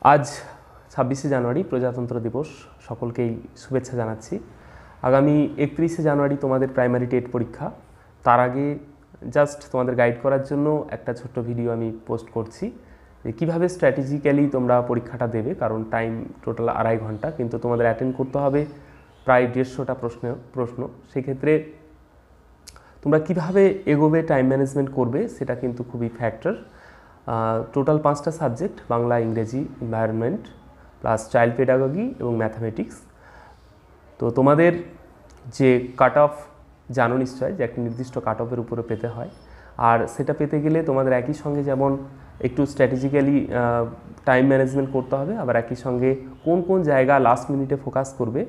আজ 26শে জানুয়ারি প্রজাতন্ত্র দিবস, সকলকেই শুভেচ্ছা জানাচ্ছি। আগামী 31শে জানুয়ারি তোমাদের প্রাইমারি টেট পরীক্ষা। তার আগে জাস্ট তোমাদের গাইড করার জন্য একটা ছোট্ট ভিডিও আমি পোস্ট করছি যে কীভাবে স্ট্র্যাটেজিক্যালি তোমরা পরীক্ষাটা দেবে, কারণ টাইম টোটাল 2.5 ঘন্টা, কিন্তু তোমাদের অ্যাটেন্ড করতে হবে প্রায় 150টা প্রশ্ন। সেক্ষেত্রে তোমরা কিভাবে এগোবে, টাইম ম্যানেজমেন্ট করবে, সেটা কিন্তু খুবই ফ্যাক্টর। টোটাল 5টা সাবজেক্ট, বাংলা, ইংরেজি, এনভায়রনমেন্ট, প্লাস চাইল্ড পেডাগজি এবং ম্যাথামেটিক্স। তো তোমাদের যে কাট অফ জানো নিশ্চয় যে একটা নির্দিষ্ট কাট অফের উপরে পেতে হয়, আর সেটা পেতে গেলে তোমাদের একই সঙ্গে যেমন একটু স্ট্র্যাটেজিক্যালি টাইম ম্যানেজমেন্ট করতে হবে, আবার একই সঙ্গে কোন কোন জায়গা লাস্ট মিনিটে ফোকাস করবে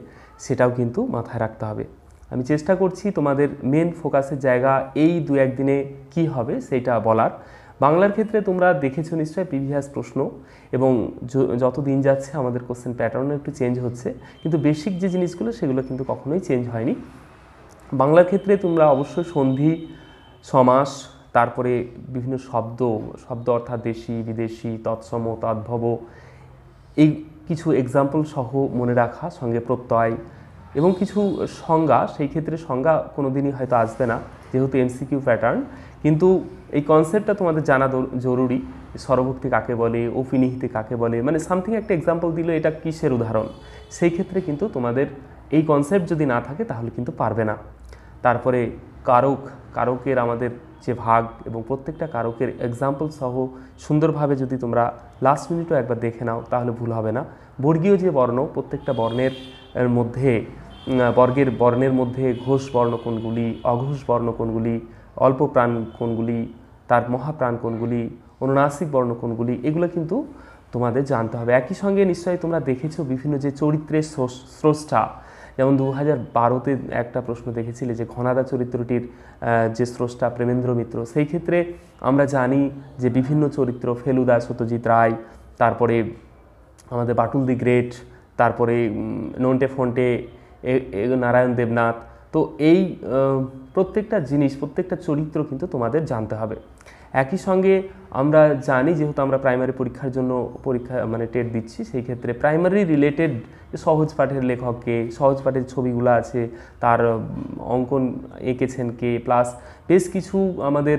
সেটাও কিন্তু মাথায় রাখতে হবে। আমি চেষ্টা করছি তোমাদের মেন ফোকাসের জায়গা এই 2-1 দিনে কী হবে সেইটা বলার। বাংলার ক্ষেত্রে তোমরা দেখেছো নিশ্চয়ই প্রিভিয়াস প্রশ্ন, এবং যত দিন যাচ্ছে আমাদের কোশ্চেন প্যাটার্নও একটু চেঞ্জ হচ্ছে, কিন্তু বেসিক যে জিনিসগুলো সেগুলো কিন্তু কখনোই চেঞ্জ হয়নি। বাংলার ক্ষেত্রে তোমরা অবশ্যই সন্ধি, সমাস, তারপরে বিভিন্ন শব্দ অর্থাৎ দেশি, বিদেশি, তৎসম, তদ্ভব, এই কিছু এক্সাম্পল সহ মনে রাখা, সঙ্গে প্রত্যয় এবং কিছু সংজ্ঞা। সেই ক্ষেত্রে সংজ্ঞা কোনো দিনই হয়তো আসবে না যেহেতু এমসিকিউ প্যাটার্ন, কিন্তু এই কনসেপ্টটা তোমাদের জানা জরুরি। স্বরভক্তি কাকে বলে, অপিনিহিতে কাকে বলে, মানে সামথিং একটা এক্সাম্পল দিল এটা কিসের উদাহরণ, সেই ক্ষেত্রে কিন্তু তোমাদের এই কনসেপ্ট যদি না থাকে তাহলে কিন্তু পারবে না। তারপরে কারকের আমাদের যে ভাগ এবং প্রত্যেকটা কারকের এক্সাম্পল সহ সুন্দরভাবে যদি তোমরা লাস্ট মিনিটও একবার দেখে নাও তাহলে ভুল হবে না। বর্গীয় যে বর্ণ, প্রত্যেকটা বর্ণের মধ্যে ঘোষ বর্ণ কোনগুলি, অঘোষ বর্ণ কোনগুলি, অল্প প্রাণ কোনগুলি, তার মহাপ্রাণ কোনগুলি, অনুনাসিক বর্ণ কোনগুলি, এগুলো কিন্তু তোমাদের জানতে হবে। একই সঙ্গে নিশ্চয়ই তোমরা দেখেছো বিভিন্ন যে চরিত্রের স্রষ্টা, যেমন 2012-তে একটা প্রশ্ন দেখেছিলে যে ঘনাদা চরিত্রটির যে স্রষ্টা প্রেমেন্দ্র মিত্র। সেই ক্ষেত্রে আমরা জানি যে বিভিন্ন চরিত্র, ফেলুদা সত্যজিৎ রায়, তারপরে আমাদের বাটুল দি গ্রেট, তারপরে নন্টে ফন্টে নারায়ণ দেবনাথ। তো এই প্রত্যেকটা জিনিস, প্রত্যেকটা চরিত্র কিন্তু তোমাদের জানতে হবে। একই সঙ্গে আমরা জানি যেহেতু আমরা প্রাইমারি পরীক্ষার জন্য টেট দিচ্ছি, সেই ক্ষেত্রে প্রাইমারি রিলেটেড সহজ পাঠের লেখককে, সহজ পাঠের ছবিগুলো আছে, তার অঙ্কন এঁকেছেন কে, প্লাস বেশ কিছু আমাদের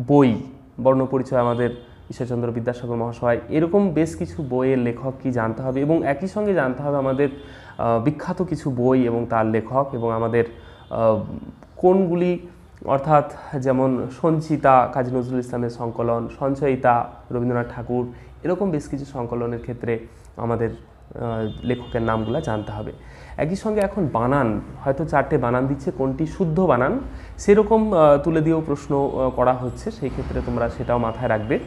বই, বর্ণপরিচয় আমাদের ঈশ্বরচন্দ্র বিদ্যাসাগর মহাশয়, এরকম বেশ কিছু বইয়ের লেখক কি জানতে হবে, এবং একই সঙ্গে জানতে হবে আমাদের বিখ্যাত কিছু বই এবং তার লেখক, এবং আমাদের কোনগুলি, অর্থাৎ যেমন সঞ্চিতা কাজী নজরুল ইসলামের সংকলন, সঞ্চয়িতা রবীন্দ্রনাথ ঠাকুর, এরকম বেশ কিছু সংকলনের ক্ষেত্রে আমাদের লেখকের নামগুলো জানতে হবে। একই সঙ্গে এখন বানান, হয়তো 4টে বানান দিচ্ছে, কোনটি শুদ্ধ বানান সেরকম তুলে দিয়েও প্রশ্ন করা হচ্ছে, সেই ক্ষেত্রে তোমরা সেটাও মাথায় রাখবে।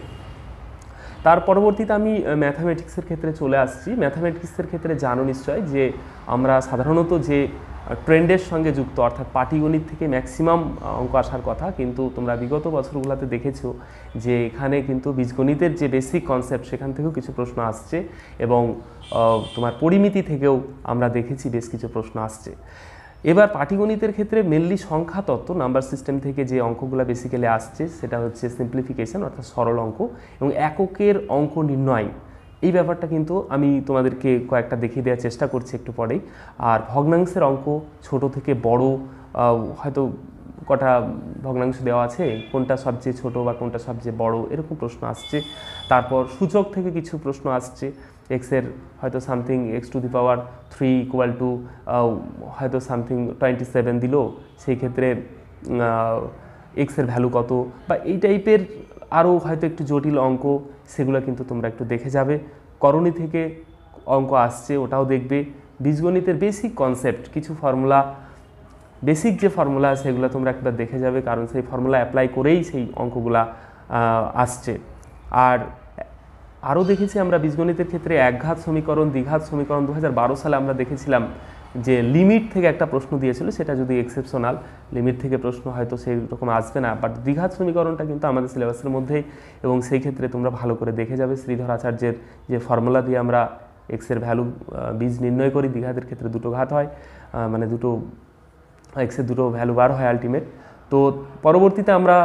তার পরবর্তীতে আমি ম্যাথামেটিক্সের ক্ষেত্রে চলে আসছি। ম্যাথামেটিক্সের ক্ষেত্রে জানো নিশ্চয় যে আমরা সাধারণত যে ট্রেন্ডের সঙ্গে যুক্ত, অর্থাৎ পাটিগণিত থেকে ম্যাক্সিমাম অঙ্ক আসার কথা, কিন্তু তোমরা বিগত বছরগুলোতে দেখেছো যে এখানে কিন্তু বীজগণিতের যে বেসিক কনসেপ্ট সেখান থেকেও কিছু প্রশ্ন আসছে, এবং তোমার পরিমিতি থেকেও আমরা দেখেছি বেশ কিছু প্রশ্ন আসছে। এবার পাটিগণিতের ক্ষেত্রে মেনলি সংখ্যা তত্ত্ব, নাম্বার সিস্টেম থেকে যে অঙ্কগুলো বেসিক্যালি আসছে সেটা হচ্ছে সিম্পলিফিকেশন, অর্থাৎ সরল অঙ্ক এবং এককের অঙ্ক নির্ণয়। এই ব্যাপারটা কিন্তু আমি তোমাদেরকে কয়েকটা দেখিয়ে দেওয়ার চেষ্টা করছি একটু পরেই। আর ভগ্নাংশের অঙ্ক ছোট থেকে বড়, হয়তো কটা ভগ্নাংশ দেওয়া আছে, কোনটা সবচেয়ে ছোট বা কোনটা সবচেয়ে বড়, এরকম প্রশ্ন আসছে। তারপর সূচক থেকে কিছু প্রশ্ন আসছে, এক্সের হয়তো সামথিং x⁻³ ইকুয়াল টু হয়তো সামথিং 27 দিল, সেই ক্ষেত্রে এক্সের ভ্যালু কত, বা এই টাইপের আরও হয়তো একটু জটিল অঙ্ক, সেগুলো কিন্তু তোমরা একটু দেখে যাবে। করণী থেকে অঙ্ক আসছে, ওটাও দেখবে। বীজগণিতের বেসিক কনসেপ্ট, কিছু ফর্মুলা, বেসিক যে ফর্মুলা সেগুলো তোমরা একবার দেখে যাবে, কারণ সেই ফর্মুলা অ্যাপ্লাই করেই সেই অঙ্কগুলা আসছে। আর আরও দেখেছি আমরা বীজগণিতের ক্ষেত্রে একঘাত সমীকরণ, দ্বিঘাত সমীকরণ। 2012 সালে আমরা দেখেছিলাম যে লিমিট থেকে একটা প্রশ্ন দিয়েছিল, সেটা যদি এক্সেপশনাল, লিমিট থেকে প্রশ্ন হয়তো সেই রকম আসবে না, বাট দ্বিঘাত সমীকরণটা কিন্তু আমাদের সিলেবাসের মধ্যেই, এবং সেই ক্ষেত্রে তোমরা ভালো করে দেখে যাবে। শ্রীধর আচার্যের যে ফর্মুলা দিয়ে আমরা এক্সের ভ্যালু বীজ নির্ণয় করি, দ্বিঘাতের ক্ষেত্রে দুটো ঘাত হয়, মানে দুটো এক্সের দুটো ভ্যালু বার হয় আলটিমেট। তো পরবর্তীতে আমরা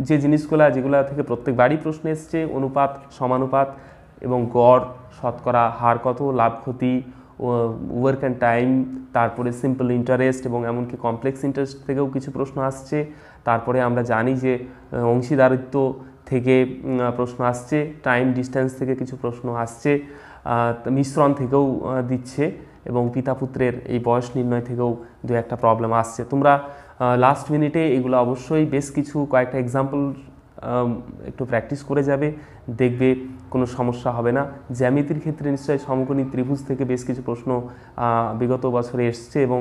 যে জিনিসগুলো যেগুলো থেকে প্রত্যেকবারই প্রশ্ন এসছে, অনুপাত, সমানুপাত, এবং গড়, শতকরা হার কত, লাভ ক্ষতি, ওয়ার্ক অ্যান্ড টাইম, তারপরে সিম্পল ইন্টারেস্ট এবং এমনকি কমপ্লেক্স ইন্টারেস্ট থেকেও কিছু প্রশ্ন আসছে। তারপরে আমরা জানি যে অংশীদারিত্ব থেকে প্রশ্ন আসছে, টাইম ডিস্টেন্স থেকে কিছু প্রশ্ন আসছে, মিশ্রণ থেকেও দিচ্ছে এবং পিতা পুত্রের এই বয়স নির্ণয় থেকেও দু একটা প্রবলেম আসছে। তোমরা লাস্ট মিনিটে এগুলো অবশ্যই বেশ কিছু কয়েকটা এক্সাম্পল একটু প্র্যাকটিস করে যাবে, দেখবে কোনো সমস্যা হবে না। জ্যামিতির ক্ষেত্রে নিশ্চয়ই সমকোণী ত্রিভুজ থেকে বেশ কিছু প্রশ্ন বিগত বছরে এসছে এবং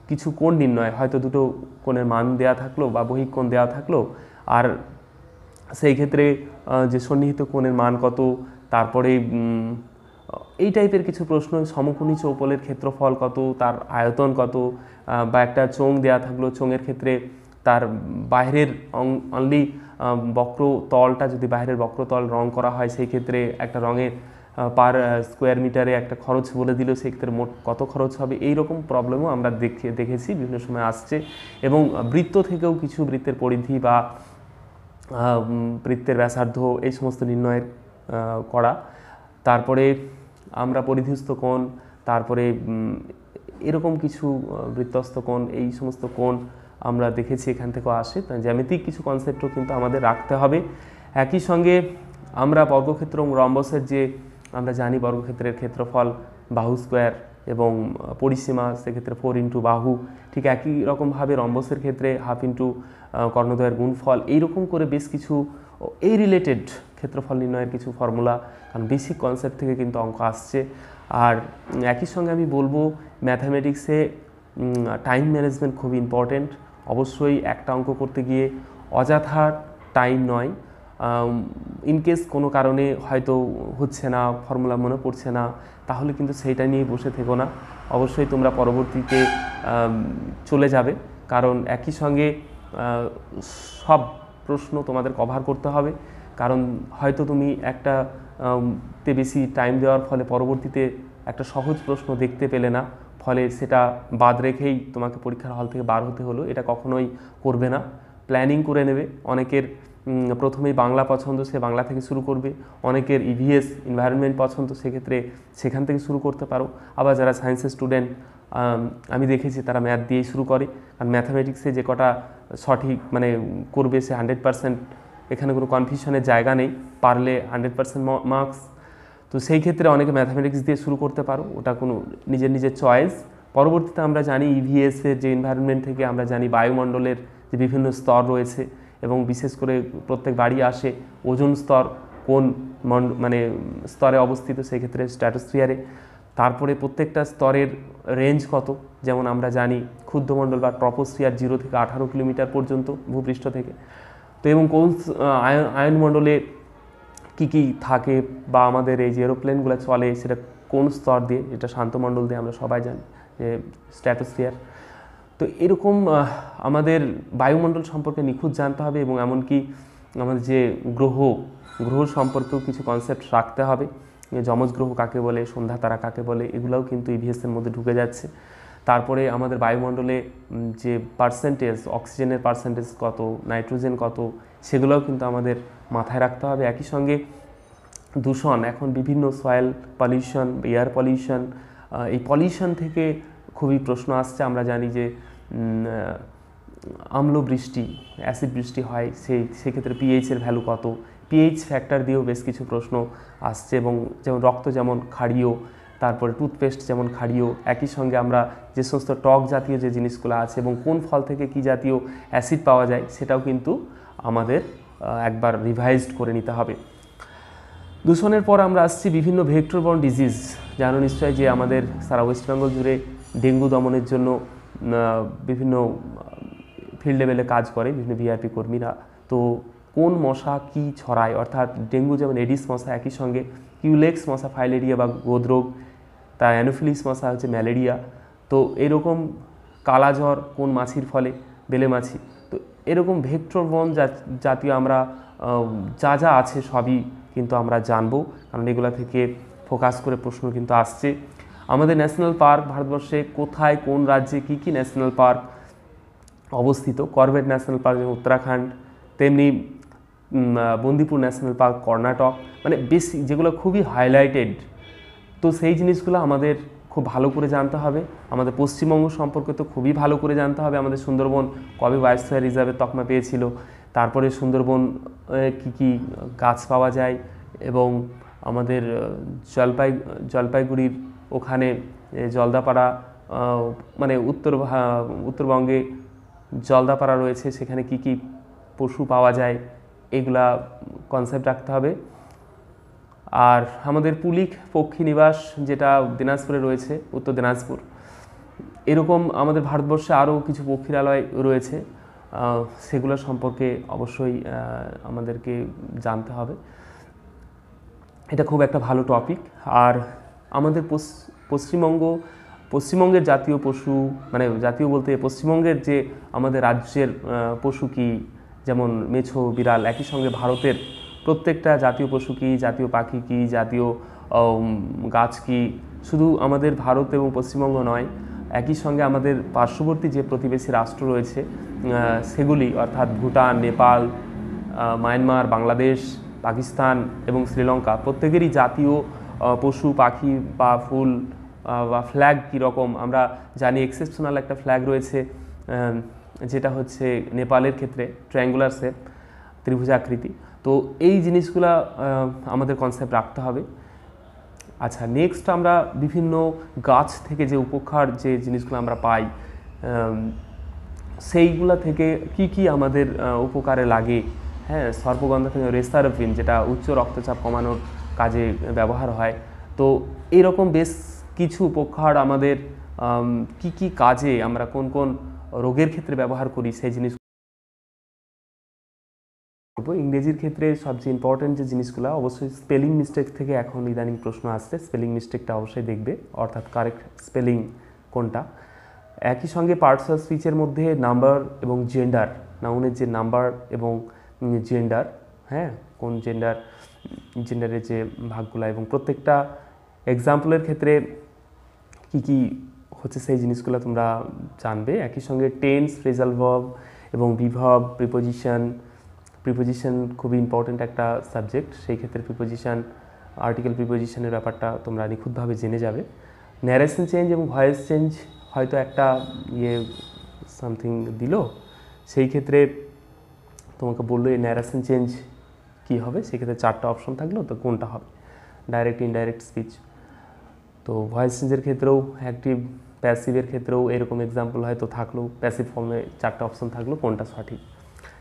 কিছু কোণ নির্ণয়, হয়তো দুটো কোণের মান দেওয়া থাকলো বা বহিক কোণ দেওয়া থাকলো, আর সেই ক্ষেত্রে যে সন্নিহিত কোণের মান কত, তারপরে এই টাইপের কিছু প্রশ্ন, সমকোণী চৌপলের ক্ষেত্রফল কত, তার আয়তন কত, বা একটা চোঙ দেওয়া থাকলো, চোঙের ক্ষেত্রে তার বাইরের অনলি বক্রতলটা যদি বাইরের বক্রতল রং করা হয়, সেই ক্ষেত্রে একটা রঙের পার স্কোয়ার মিটারে একটা খরচ বলে দিল, সেই ক্ষেত্রে মোট কত খরচ হবে, এই রকম প্রবলেমও আমরা দেখেছি বিভিন্ন সময় আসছে। এবং বৃত্ত থেকেও কিছু বৃত্তের পরিধি বা বৃত্তের ব্যাসার্ধ এই সমস্ত নির্ণয়ের করা। তারপরে আমরা পরিধিস্থ কোণ, তারপরে এরকম কিছু বৃত্তস্থ কোণ, এই সমস্ত কোণ আমরা দেখেছি এখান থেকেও আসে। জ্যামিতিক কিছু কনসেপ্টও কিন্তু আমাদের রাখতে হবে। একই সঙ্গে আমরা বর্গক্ষেত্র এবং রম্বসের যে আমরা জানি বর্গক্ষেত্রের ক্ষেত্রফল বাহু স্কোয়ার এবং পরিসীমা সেক্ষেত্রে 4 ইন্টু বাহু, ঠিক একই রকমভাবে রম্বসের ক্ষেত্রে হাফ ইন্টু কর্ণদ্বয়ের গুণফল, এইরকম করে বেশ কিছু এই রিলেটেড ক্ষেত্রফল নির্ণয়ের কিছু ফর্মুলা, কারণ বেসিক কনসেপ্ট থেকে কিন্তু অঙ্ক আসছে। আর একই সঙ্গে আমি বলবো ম্যাথামেটিক্সে টাইম ম্যানেজমেন্ট খুব ইম্পর্টেন্ট। অবশ্যই একটা অঙ্ক করতে গিয়ে অযথা টাইম নয়, ইনকেস কোনো কারণে হয়তো হচ্ছে না, ফর্মুলা মনে পড়ছে না, তাহলে কিন্তু সেইটা নিয়ে বসে থেকো না, অবশ্যই তোমরা পরবর্তীতে চলে যাবে। কারণ একই সঙ্গে সব প্রশ্ন তোমাদের কভার করতে হবে, কারণ হয়তো তুমি একটা তে বেশি টাইম দেওয়ার ফলে পরবর্তীতে একটা সহজ প্রশ্ন দেখতে পেলে না, ফলে সেটা বাদ রেখেই তোমাকে পরীক্ষার হল থেকে বার হতে হলো, এটা কখনোই করবে না। প্ল্যানিং করে নেবে। অনেকের প্রথমেই বাংলা পছন্দ, সে বাংলা থেকে শুরু করবে। অনেকের ইভিএস এনভায়রনমেন্ট পছন্দ, সেক্ষেত্রে সেখান থেকে শুরু করতে পারো। আবার যারা সায়েন্সের স্টুডেন্ট, আমি দেখেছি তারা ম্যাথ দিয়েই শুরু করে, কারণ ম্যাথামেটিক্সে যে কটা সঠিক মানে করবে সে 100%, এখানে কোনো কনফিউশনের জায়গা নেই, পারলে 100% মার্কস। তো সেই ক্ষেত্রে অনেকে ম্যাথামেটিক্স দিয়ে শুরু করতে পারো, ওটা কোনো নিজের চয়েস। পরবর্তীতে আমরা জানি ইভিএসের যে এনভায়রনমেন্ট থেকে আমরা জানি বায়ুমণ্ডলের যে বিভিন্ন স্তর রয়েছে, এবং বিশেষ করে প্রত্যেক বাড়ি আসে ওজোন স্তর কোন মানে স্তরে অবস্থিত, সেক্ষেত্রে স্ট্র্যাটোস্ফিয়ারে। তারপরে প্রত্যেকটা স্তরের রেঞ্জ কত, যেমন আমরা জানি ক্ষুদ্রমণ্ডল বা ট্রপোস্ফিয়ার 0 থেকে 18 কিলোমিটার পর্যন্ত ভূপৃষ্ঠ থেকে। তো এবং কোন আয়নমণ্ডলে কী কী থাকে, বা আমাদের এই যে এরোপ্লেনগুলো চলে সেটা কোন স্তর দিয়ে, এটা শান্তমণ্ডল দিয়ে আমরা সবাই জানি যে স্ট্র্যাটোস্ফিয়ার। তো এরকম আমাদের বায়ুমণ্ডল সম্পর্কে নিখুঁত জানতে হবে, এবং এমনকি আমাদের যে গ্রহ সম্পর্কেও কিছু কনসেপ্ট রাখতে হবে। যমজ গ্রহ কাকে বলে, সন্ধ্যা তারা কাকে বলে, এগুলোও কিন্তু ইভিএসের মধ্যে ঢুকে যাচ্ছে। তারপরে আমাদের বায়ুমণ্ডলে যে পার্সেন্টেজ, অক্সিজেনের পার্সেন্টেজ কত, নাইট্রোজেন কত, সেগুলোও কিন্তু আমাদের মাথায় রাখতে হবে। একই সঙ্গে দূষণ, এখন বিভিন্ন সয়েল পলিউশন, এয়ার পলিউশন, এই পলিউশন থেকে খুবই প্রশ্ন আসছে। আমরা জানি যে আম্ল বৃষ্টি, অ্যাসিড বৃষ্টি হয়, সেক্ষেত্রে পিএইচের ভ্যালু কত, পিএইচ ফ্যাক্টর দিয়েও বেশ কিছু প্রশ্ন আসছে। এবং যেমন রক্ত যেমন ক্ষারীয়, তারপরে টুথপেস্ট যেমন ক্ষারীয়, একই সঙ্গে আমরা যে সমস্ত টক জাতীয় যে জিনিসগুলো আছে এবং কোন ফল থেকে কী জাতীয় অ্যাসিড পাওয়া যায়, সেটাও কিন্তু আমাদের একবার রিভাইজড করে নিতে হবে। দূষণের পর আমরা আসছি বিভিন্ন ভেক্টরবর্ন ডিজিজ। জানো নিশ্চয়ই যে আমাদের সারা ওয়েস্ট বেঙ্গল জুড়ে ডেঙ্গু দমনের জন্য বিভিন্ন ফিল্ড লেভেলে কাজ করে বিভিন্ন ভিআরপি কর্মীরা। তো কোন মশা কি ছড়ায়, অর্থাৎ ডেঙ্গু যেমন এডিস মশা, একই সঙ্গে কিউলেক্স মশা ফাইলেরিয়া বা গোদরোগ, তা অ্যানোফিলিস মশা হচ্ছে ম্যালেরিয়া। তো এরকম কালাজ্বর কোন মাছির ফলে, বেলে মাছি। তো এরকম ভেক্টরবর্ন জাতীয় আমরা যা আছে সবই কিন্তু আমরা জানবো, কারণ এগুলো থেকে ফোকাস করে প্রশ্ন কিন্তু আসছে। আমাদের ন্যাশনাল পার্ক ভারতবর্ষে কোথায়, কোন রাজ্যে কী কী ন্যাশনাল পার্ক অবস্থিত। করবেট ন্যাশনাল পার্ক যেমন উত্তরাখণ্ড, তেমনি বন্দিপুর ন্যাশনাল পার্ক কর্ণাটক, মানে বেশি যেগুলো খুবই হাইলাইটেড, তো সেই জিনিসগুলো আমাদের খুব ভালো করে জানতে হবে। আমাদের পশ্চিমবঙ্গ সম্পর্কে তো খুবই ভালো করে জানতে হবে। আমাদের সুন্দরবন কবে বায়োস্ফিয়ার রিজার্ভের তকমা পেয়েছিল, তারপরে সুন্দরবন কি কি গাছ পাওয়া যায়, এবং আমাদের জলপাইগুড়ির ওখানে জলদাপাড়া, মানে উত্তরবঙ্গে জলদাপাড়া রয়েছে, সেখানে কি কি পশু পাওয়া যায়, এগুলা কনসেপ্ট রাখতে হবে। আর আমাদের পুলিক পক্ষী নিবাস যেটা দিনাজপুরে রয়েছে, উত্তর দিনাজপুর, এরকম আমাদের ভারতবর্ষে আরও কিছু পক্ষীরালয় রয়েছে, সেগুলো সম্পর্কে অবশ্যই আমাদেরকে জানতে হবে। এটা খুব একটা ভালো টপিক। আর আমাদের পশ্চিমবঙ্গের জাতীয় পশু, মানে জাতীয় বলতে পশ্চিমবঙ্গের যে আমাদের রাজ্যের পশু কি, যেমন মেছো, বিড়াল, একই সঙ্গে ভারতের প্রত্যেকটা জাতীয় পশু কি, জাতীয় পাখি কি, জাতীয় গাছ কি, শুধু আমাদের ভারত এবং পশ্চিমবঙ্গ নয়, একই সঙ্গে আমাদের পার্শ্ববর্তী যে প্রতিবেশী রাষ্ট্র রয়েছে সেগুলি, অর্থাৎ ভুটান, নেপাল, মায়ানমার, বাংলাদেশ, পাকিস্তান এবং শ্রীলঙ্কা, প্রত্যেকেরই জাতীয় পশু, পাখি বা ফুল বা ফ্ল্যাগ কীরকম আমরা জানি। এক্সেপশনাল একটা ফ্ল্যাগ রয়েছে, যেটা হচ্ছে নেপালের ক্ষেত্রে ট্রায়াঙ্গুলার শেপ, ত্রিভুজাকৃতি। তো এই জিনিসগুলা আমাদের কনসেপ্ট রাখতে হবে। আচ্ছা, নেক্সট আমরা বিভিন্ন গাছ থেকে যে উপকার যে জিনিসগুলো আমরা পাই, সেইগুলা থেকে কি কি আমাদের উপকারে লাগে। হ্যাঁ, সর্পগন্ধা থেকে রেসারফিন, যেটা উচ্চ রক্তচাপ কমানোর কাজে ব্যবহার হয়। তো এইরকম বেশ কিছু উপকার আমাদের কি কি কাজে, আমরা কোন কোন রোগের ক্ষেত্রে ব্যবহার করি, সেই জিনিস ইংরেজির ক্ষেত্রে সবচেয়ে ইম্পর্টেন্ট যে জিনিসগুলো, অবশ্যই স্পেলিং মিস্টেক থেকে এখন ইদানিং প্রশ্ন আসছে, স্পেলিং মিস্টেকটা অবশ্যই দেখবে, অর্থাৎ কারেক্ট স্পেলিং কোনটা। একই সঙ্গে পার্টস অফ স্পিচের মধ্যে নাম্বার এবং জেন্ডার, নাউনের যে নাম্বার এবং জেন্ডার, হ্যাঁ, কোন জেন্ডারের যে ভাগগুলো, এবং প্রত্যেকটা এক্সাম্পলের ক্ষেত্রে কি কি হচ্ছে সেই জিনিসগুলো তোমরা জানবে। একই সঙ্গে টেন্স, ফ্রেজাল ভার্ব এবং বিভাব, প্রিপোজিশন খুবই ইম্পর্টেন্ট একটা সাবজেক্ট। সেই ক্ষেত্রে প্রিপোজিশন, আর্টিকেল প্রিপোজিশনের ব্যাপারটা তোমরা নিখুঁতভাবে জেনে যাবে। ন্যারেশন চেঞ্জ এবং ভয়েস চেঞ্জ, হয়তো একটা সামথিং দিল, সেই ক্ষেত্রে তোমাকে বললো এই ন্যারেশন চেঞ্জ কী হবে, সেক্ষেত্রে 4টা অপশন থাকলো, তো কোনটা হবে, ডাইরেক্ট, ইনডাইরেক্ট স্পিচ। তো ভয়েস চেঞ্জের ক্ষেত্রেও, অ্যাক্টিভ, প্যাসিভের ক্ষেত্রেও এরকম এক্সাম্পল হয়তো থাকলো, প্যাসিভ ফর্মে 4টা অপশন থাকলো, কোনটা সঠিক,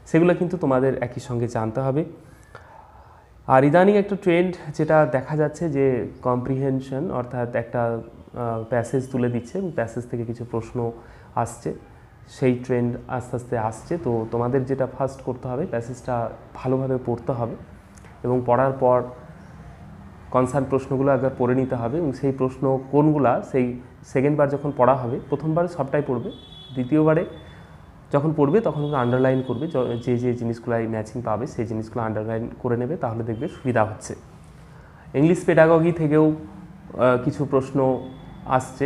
সেগুলো কিন্তু তোমাদের একই সঙ্গে জানতে হবে। আর ইদানিং একটা ট্রেন্ড যেটা দেখা যাচ্ছে যে কম্প্রিহেনশন, অর্থাৎ একটা প্যাসেজ তুলে দিচ্ছে এবং প্যাসেজ থেকে কিছু প্রশ্ন আসছে, সেই ট্রেন্ড আস্তে আস্তে আসছে। তো তোমাদের যেটা ফার্স্ট করতে হবে, প্যাসেজটা ভালোভাবে পড়তে হবে এবং পড়ার পর কনসার্ন প্রশ্নগুলো একবার পড়ে নিতে হবে, এবং সেই প্রশ্ন কোনগুলা সেই সেকেন্ডবার যখন পড়া হবে, প্রথমবারে সবটাই পড়বে, দ্বিতীয়বারে যখন পড়বে তখন আন্ডারলাইন করবে, যে যে জিনিসগুলাই ম্যাচিং পাবে সেই জিনিসগুলো আন্ডারলাইন করে নেবে, তাহলে দেখবে সুবিধা হচ্ছে। ইংলিশ পেডাগগি থেকেও কিছু প্রশ্ন আসছে,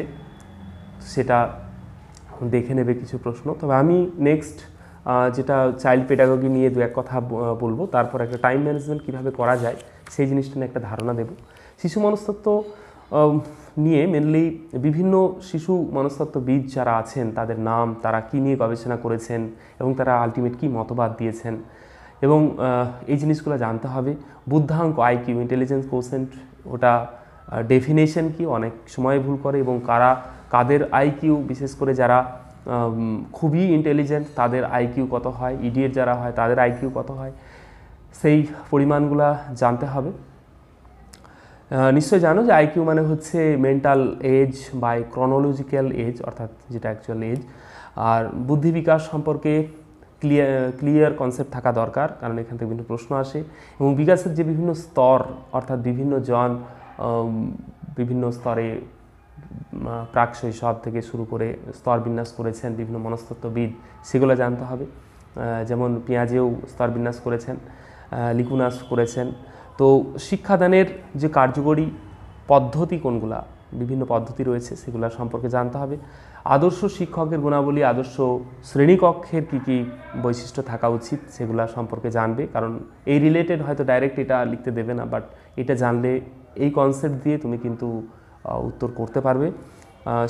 সেটা দেখে নেবে কিছু প্রশ্ন। তবে আমি নেক্সট যেটা চাইল্ড পেডাগগি নিয়ে দু এক কথা বলবো, তারপর একটা টাইম ম্যানেজমেন্ট কীভাবে করা যায় সেই জিনিসটা নিয়ে একটা ধারণা দেব। শিশু মনস্তত্ত্ব নিয়ে মেনলি বিভিন্ন শিশু মনস্তত্ত্ববিদ যারা আছেন তাদের নাম, তারা কী নিয়ে গবেষণা করেছেন এবং তারা আলটিমেট কী মতবাদ দিয়েছেন, এবং এই জিনিসগুলো জানতে হবে। বুদ্ধাঙ্ক, আইকিউ, ইন্টেলিজেন্স কোশেন্ট, ওটা ডেফিনেশন কি, অনেক সময় ভুল করে, এবং কাদের আইকিউ, বিশেষ করে যারা খুবই ইন্টেলিজেন্ট তাদের আইকিউ কত হয়, ইডিয়েট যারা হয় তাদের আইকিউ কত হয়, সেই পরিমাণগুলা জানতে হবে। নিশ্চয় জানো যে আইকিউ মানে হচ্ছে mental age by chronological age, অর্থাৎ যেটা অ্যাকচুয়াল এজ। আর বুদ্ধি বিকাশ সম্পর্কে ক্লিয়ার কনসেপ্ট থাকা দরকার, কারণ এখান থেকে বিভিন্ন প্রশ্ন আসে, এবং বিকাশের যে বিভিন্ন স্তর, অর্থাৎ বিভিন্ন জন বিভিন্ন স্তরে প্রাক শৈশব থেকে শুরু করে স্তর বিন্যাস করেছেন বিভিন্ন মনস্তত্ত্ববিদ, সেগুলো জানতে হবে। যেমন পিয়াজেও স্তর বিন্যাস করেছেন, লিকুনাস করেছেন। তো শিক্ষাদানের যে কার্যকরী পদ্ধতি কোনগুলা, বিভিন্ন পদ্ধতি রয়েছে সেগুলো সম্পর্কে জানতে হবে। আদর্শ শিক্ষকের গুণাবলী, আদর্শ শ্রেণীকক্ষের কী কী বৈশিষ্ট্য থাকা উচিত সেগুলো সম্পর্কে জানবে, কারণ এই রিলেটেড হয়তো ডাইরেক্ট এটা লিখতে দেবে না, বাট এটা জানলে এই কনসেপ্ট দিয়ে তুমি কিন্তু উত্তর করতে পারবে।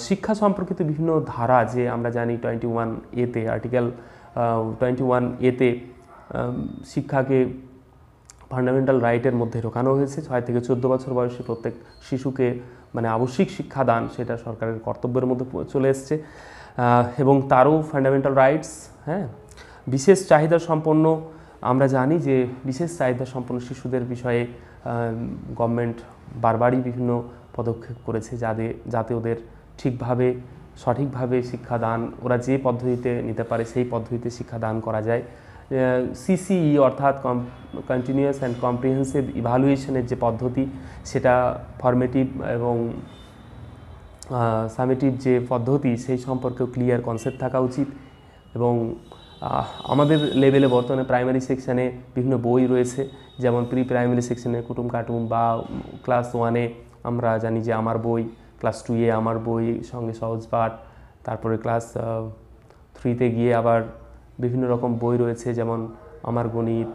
শিক্ষা সম্পর্কিত বিভিন্ন ধারা, যে আমরা জানি 21A-তে আর্টিকেল 21A-তে শিক্ষাকে ফান্ডামেন্টাল রাইটের মধ্যে ঢোকানো হয়েছে। 6 থেকে 14 বছর বয়সী প্রত্যেক শিশুকে মানে আবশ্যিক শিক্ষাদান সেটা সরকারের কর্তব্যের মধ্যে চলে এসছে, এবং তারও ফান্ডামেন্টাল রাইটস। হ্যাঁ, বিশেষ চাহিদা সম্পন্ন, আমরা জানি যে বিশেষ চাহিদা সম্পন্ন শিশুদের বিষয়ে গভর্নমেন্ট বারবারই বিভিন্ন পদক্ষেপ করেছে যাতে ওদের ঠিকভাবে সঠিকভাবে শিক্ষাদান ওরা যে পদ্ধতিতে নিতে পারে সেই পদ্ধতিতে শিক্ষাদান করা যায়। সিসিই অর্থাৎ কন্টিনিউয়াস অ্যান্ড কম্প্রিহেন্সিভ ইভ্যালুয়েশনের যে পদ্ধতি, সেটা ফরমেটিভ এবং সামেটিভ যে পদ্ধতি সেই সম্পর্কেও ক্লিয়ার কনসেপ্ট থাকা উচিত। এবং আমাদের লেভেলে বর্তমানে প্রাইমারি সেকশানে বিভিন্ন বই রয়েছে, যেমন প্রি প্রাইমারি সেকশানে কুটুম কাটুম, বা ক্লাস 1-এ আমরা জানি যে আমার বই, ক্লাস 2-এ আমার বই সঙ্গে সহজ পাঠ, তারপরে ক্লাস 3-তে গিয়ে আবার বিভিন্ন রকম বই রয়েছে, যেমন আমার গণিত,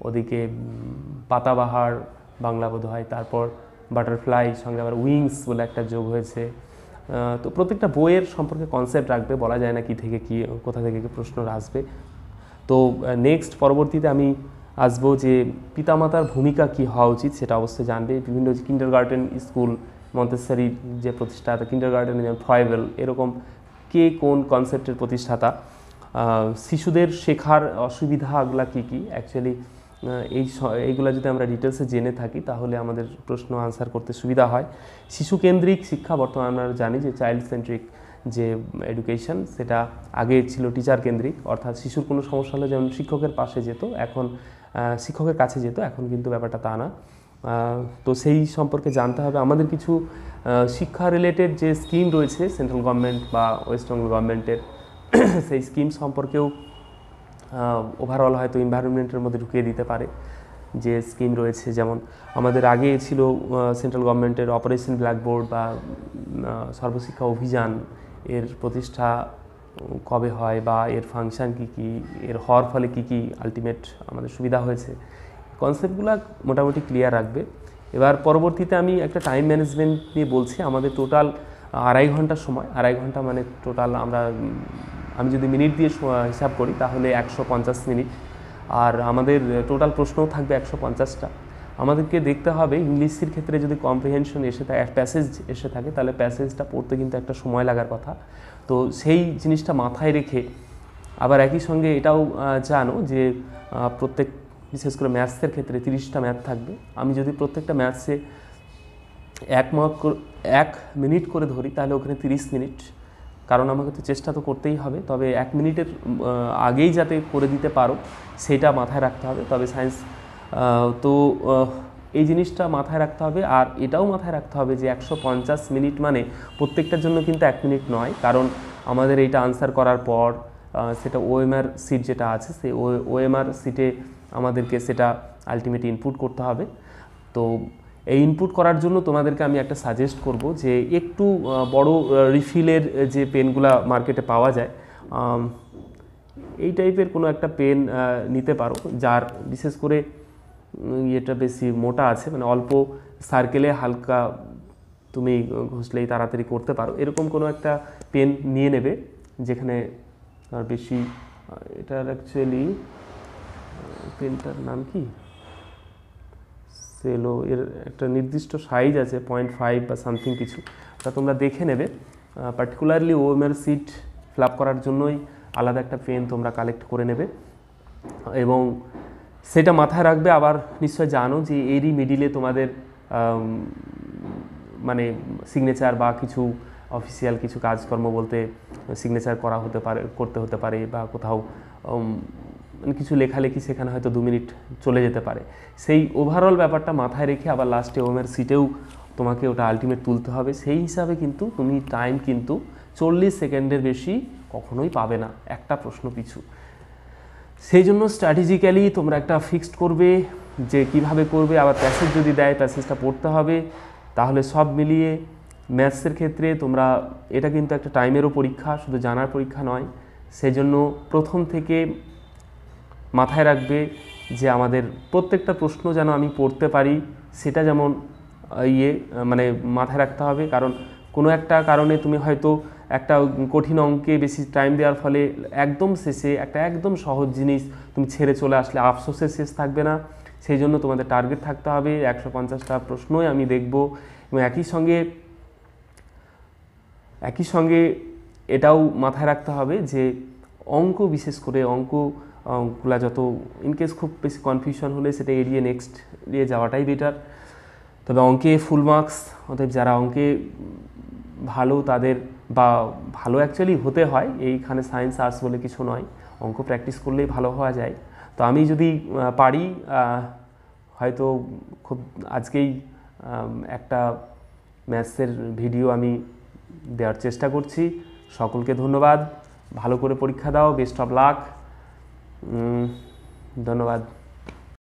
ওদিকে পাতাবাহার বাংলা বোধ হয়, তারপর বাটারফ্লাই সঙ্গে আবার উইংস বলে একটা যোগ হয়েছে। তো প্রত্যেকটা বইয়ের সম্পর্কে কনসেপ্ট রাখবে, বলা যায় না কি থেকে কি কোথা থেকে কি প্রশ্ন আসবে। তো নেক্সট পরবর্তীতে আমি আসবো যে পিতামাতার ভূমিকা কি হওয়া উচিত সেটা অবশ্যই জানবে। বিভিন্ন কিন্ডারগার্টেন স্কুল, মন্তেসরি যে প্রতিষ্ঠাতা, কিন্ডারগার্টেন যেমন ফ্রয়েবেল, এরকম কে কোন কনসেপ্টের প্রতিষ্ঠাতা, শিশুদের শেখার অসুবিধাগুলো কী কী, অ্যাকচুয়ালি এইগুলো যদি আমরা ডিটেলসে জেনে থাকি তাহলে আমাদের প্রশ্ন আনসার করতে সুবিধা হয়। শিশুকেন্দ্রিক শিক্ষা, বর্তমানে আমরা জানি যে চাইল্ড সেন্ট্রিক যে এডুকেশন, সেটা আগে ছিল টিচার কেন্দ্রিক, অর্থাৎ শিশুর কোনো সমস্যা হলে যেমন শিক্ষকের পাশে যেত, এখন শিক্ষকের কাছে যেত, এখন কিন্তু ব্যাপারটা তা না। তো সেই সম্পর্কে জানতে হবে। আমাদের কিছু শিক্ষা রিলেটেড যে স্কিম রয়েছে সেন্ট্রাল গভর্নমেন্ট বা ওয়েস্ট বেঙ্গল গভর্নমেন্টের, সেই স্কিম সম্পর্কেও ওভারঅল হয়তো এনভায়রনমেন্টের মধ্যে ঢুকিয়ে দিতে পারে যে স্কিম রয়েছে। যেমন আমাদের আগে ছিল সেন্ট্রাল গভর্নমেন্টের অপারেশন ব্ল্যাকবোর্ড বা সর্বশিক্ষা অভিযান, এর প্রতিষ্ঠা কবে হয় বা এর ফাংশন কী কী, এর হওয়ার ফলে কী কী আলটিমেট আমাদের সুবিধা হয়েছে, কনসেপ্টগুলো মোটামুটি ক্লিয়ার রাখবে। এবার পরবর্তীতে আমি একটা টাইম ম্যানেজমেন্ট নিয়ে বলছি। আমাদের টোটাল 2.5 ঘন্টার সময়, 2.5 ঘন্টা মানে টোটাল আমি যদি মিনিট দিয়ে হিসাব করি তাহলে 150 মিনিট, আর আমাদের টোটাল প্রশ্নও থাকবে 150টা। আমাদেরকে দেখতে হবে ইংলিশের ক্ষেত্রে যদি কম্প্রিহেনশন এসে থাকে, প্যাসেজ এসে থাকে, তাহলে প্যাসেজটা পড়তে কিন্তু একটা সময় লাগার কথা। তো সেই জিনিসটা মাথায় রেখে আবার একই সঙ্গে এটাও জানো যে প্রত্যেক, বিশেষ করে ম্যাথসের ক্ষেত্রে 30টা ম্যাথ থাকবে। আমি যদি প্রত্যেকটা ম্যাথসে 1 মিনিট করে ধরি তাহলে ওখানে 30 মিনিট, কারণ আমাকে তো চেষ্টা তো করতেই হবে, তবে 1 মিনিটের আগেই যাতে করে দিতে পারো সেটা মাথায় রাখতে হবে। তবে সায়েন্স তো এই জিনিসটা মাথায় রাখতে হবে। আর এটাও মাথায় রাখতে হবে যে 150 মিনিট মানে প্রত্যেকটার জন্য কিন্তু 1 মিনিট নয়, কারণ আমাদের এইটা আনসার করার পর সেটা ওএমআর সিট যেটা আছে সেই ওএমআর সিটে আমাদেরকে সেটা আলটিমেট ইনপুট করতে হবে। তো এই ইনপুট করার জন্য তোমাদেরকে আমি একটা সাজেস্ট করব যে একটু বড় রিফিলের যে পেনগুলো মার্কেটে পাওয়া যায়, এই টাইপের কোনো একটা পেন নিতে পারো, যার বিশেষ করে এটা বেশি মোটা আছে, মানে অল্প সার্কেলে হালকা তুমি ঘষলেই তাড়াতাড়ি করতে পারো, এরকম কোনো একটা পেন নিয়ে নেবে যেখানে আর বেশি, এটার অ্যাকচুয়ালি পেনটার নাম কি, সেলো, এর একটা নির্দিষ্ট সাইজ আছে 0.5 বা সামথিং কিছু, তা তোমরা দেখে নেবে। Particularly OMR sheet fill up করার জন্যই আলাদা একটা পেন তোমরা কালেক্ট করে নেবে এবং সেটা মাথায় রাখবে। আবার নিশ্চয় জানো যে এরই মিডিলে তোমাদের মানে সিগনেচার বা কিছু অফিসিয়াল কিছু কাজকর্ম বলতে সিগনেচার করতে হতে পারে বা কোথাও মানে কিছু লেখালেখি, সেখানে হয়তো 2 মিনিট চলে যেতে পারে। সেই ওভারঅল ব্যাপারটা মাথায় রেখে আবার লাস্টে ওমের সিটেও তোমাকে ওটা আলটিমেট তুলতে হবে। সেই হিসাবে কিন্তু তুমি টাইম কিন্তু 40 সেকেন্ডের বেশি কখনোই পাবে না একটা প্রশ্ন পিছু। সেই জন্য স্ট্র্যাটেজিক্যালি তোমরা একটা ফিক্সড করবে যে কিভাবে করবে। আবার প্যাসেজ যদি দেয় প্যাসেজটা পড়তে হবে, তাহলে সব মিলিয়ে ম্যাথসের ক্ষেত্রে তোমরা এটা কিন্তু একটা টাইমেরও পরীক্ষা, শুধু জানার পরীক্ষা নয়। সেজন্য প্রথম থেকে মাথায় রাখবে যে আমাদের প্রত্যেকটা প্রশ্ন যেন আমি পড়তে পারি, সেটা যেমন মানে মাথায় রাখতে হবে। কারণ কোনো একটা কারণে তুমি হয়তো একটা কঠিন অঙ্কে বেশি টাইম দেওয়ার ফলে একদম শেষে একটা একদম সহজ জিনিস তুমি ছেড়ে চলে আসলে আফসোসের শেষ থাকবে না। সেই জন্য তোমাদের টার্গেট থাকতে হবে 150টা প্রশ্নই আমি দেখব। এবং একই সঙ্গে এটাও মাথায় রাখতে হবে যে অঙ্ক, বিশেষ করে অঙ্কগুলা যত ইনকেস খুব বেশি কনফিউশন হলে সেটা এড়িয়ে নেক্সট দিয়ে যাওয়াটাই বেটার। তবে অঙ্কে ফুল মার্কস, অতএব যারা অঙ্কে ভালো তাদের, বা ভালো অ্যাকচুয়ালি হতে হয়, এইখানে সায়েন্স আর্টস বলে কিছু নয়, অঙ্ক প্র্যাকটিস করলেই ভালো হওয়া যায়। তো আমি যদি পারি হয়তো খুব আজকেই একটা ম্যাথসের ভিডিও আমি দেওয়ার চেষ্টা করছি। সকলকে ধন্যবাদ, ভালো করে পরীক্ষা দাও, বেস্ট অফ লাক, ধন্যবাদ।